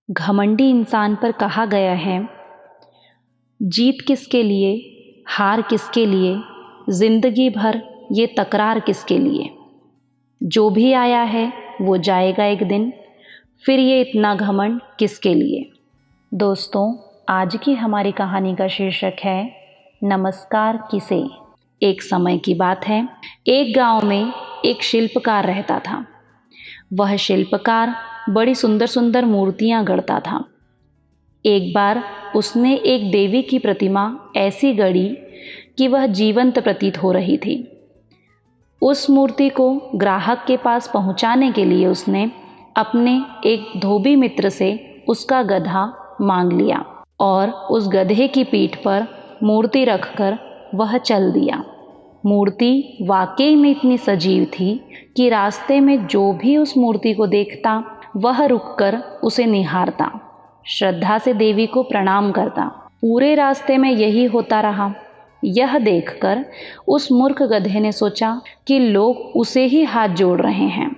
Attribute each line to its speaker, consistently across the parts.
Speaker 1: घमंडी इंसान पर कहा गया है, जीत किसके लिए, हार किसके लिए, जिंदगी भर ये तकरार किसके लिए। जो भी आया है वो जाएगा एक दिन, फिर ये इतना घमंड किसके लिए। दोस्तों, आज की हमारी कहानी का शीर्षक है नमस्कार किसे। एक समय की बात है, एक गांव में एक शिल्पकार रहता था। वह शिल्पकार बड़ी सुंदर सुंदर मूर्तियां गढ़ता था। एक बार उसने एक देवी की प्रतिमा ऐसी गढ़ी कि वह जीवंत प्रतीत हो रही थी। उस मूर्ति को ग्राहक के पास पहुंचाने के लिए उसने अपने एक धोबी मित्र से उसका गधा मांग लिया और उस गधे की पीठ पर मूर्ति रखकर वह चल दिया। मूर्ति वाकई में इतनी सजीव थी कि रास्ते में जो भी उस मूर्ति को देखता वह रुककर उसे निहारता, श्रद्धा से देवी को प्रणाम करता। पूरे रास्ते में यही होता रहा। यह देखकर उस मूर्ख गधे ने सोचा कि लोग उसे ही हाथ जोड़ रहे हैं।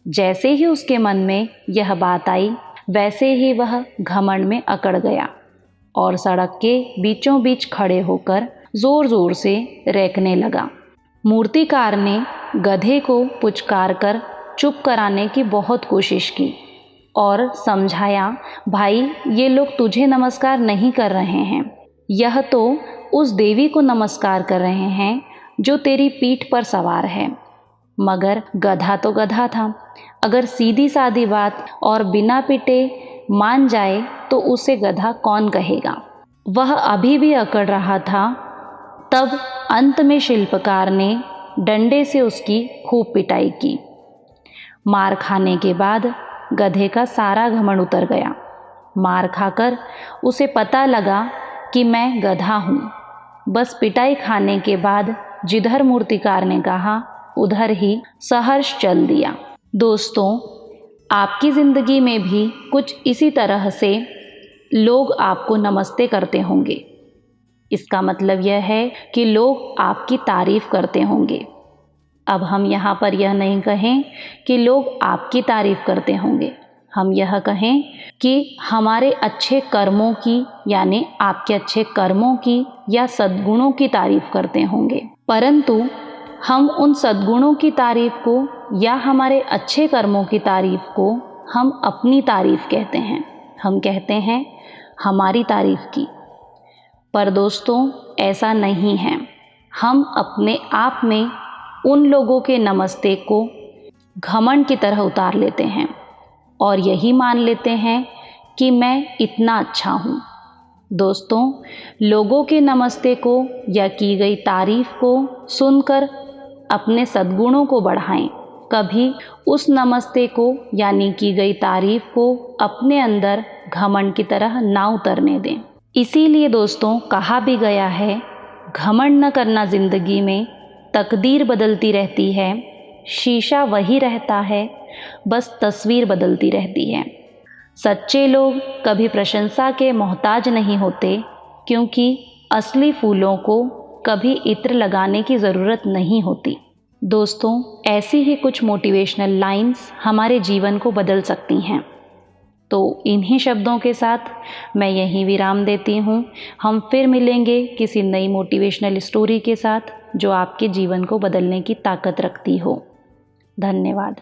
Speaker 1: जैसे ही उसके मन में यह बात आई, वैसे ही वह घमंड में अकड़ गया और सड़क के बीचों बीच खड़े होकर जोर जोर से रेंकने लगा। मूर्तिकार ने गधे को पुचकार कर चुप कराने की बहुत कोशिश की और समझाया, भाई ये लोग तुझे नमस्कार नहीं कर रहे हैं, यह तो उस देवी को नमस्कार कर रहे हैं जो तेरी पीठ पर सवार है। मगर गधा तो गधा था। अगर सीधी सादी बात और बिना पिटे मान जाए तो उसे गधा कौन कहेगा। वह अभी भी अकड़ रहा था, तब अंत में शिल्पकार ने डंडे से उसकी खूब पिटाई की। मार खाने के बाद गधे का सारा घमंड उतर गया। मार खाकर उसे पता लगा कि मैं गधा हूँ। बस पिटाई खाने के बाद जिधर मूर्तिकार ने कहा उधर ही सहर्ष चल दिया। दोस्तों, आपकी ज़िंदगी में भी कुछ इसी तरह से लोग आपको नमस्ते करते होंगे। इसका मतलब यह है कि लोग आपकी तारीफ़ करते होंगे। अब हम यहाँ पर यह नहीं कहें कि लोग आपकी तारीफ़ करते होंगे, हम यह कहें कि हमारे अच्छे कर्मों की, यानी आपके अच्छे कर्मों की या सद्गुणों की तारीफ़ करते होंगे। परंतु हम उन सद्गुणों की तारीफ़ को या हमारे अच्छे कर्मों की तारीफ़ को हम अपनी तारीफ़ कहते हैं। हम कहते हैं हमारी तारीफ़ की। पर दोस्तों, ऐसा नहीं है। हम अपने आप में उन लोगों के नमस्ते को घमंड की तरह उतार लेते हैं और यही मान लेते हैं कि मैं इतना अच्छा हूँ। दोस्तों, लोगों के नमस्ते को या की गई तारीफ़ को सुनकर अपने सद्गुणों को बढ़ाएं। कभी उस नमस्ते को यानी की गई तारीफ़ को अपने अंदर घमंड की तरह ना उतरने दें। इसीलिए दोस्तों, कहा भी गया है, घमंड न करना ज़िंदगी में, तकदीर बदलती रहती है, शीशा वही रहता है, बस तस्वीर बदलती रहती है। सच्चे लोग कभी प्रशंसा के मोहताज नहीं होते, क्योंकि असली फूलों को कभी इत्र लगाने की ज़रूरत नहीं होती। दोस्तों, ऐसी ही कुछ मोटिवेशनल लाइंस हमारे जीवन को बदल सकती हैं। तो इन्हीं शब्दों के साथ मैं यहीं विराम देती हूँ। हम फिर मिलेंगे किसी नई मोटिवेशनल स्टोरी के साथ जो आपके जीवन को बदलने की ताकत रखती हो। धन्यवाद।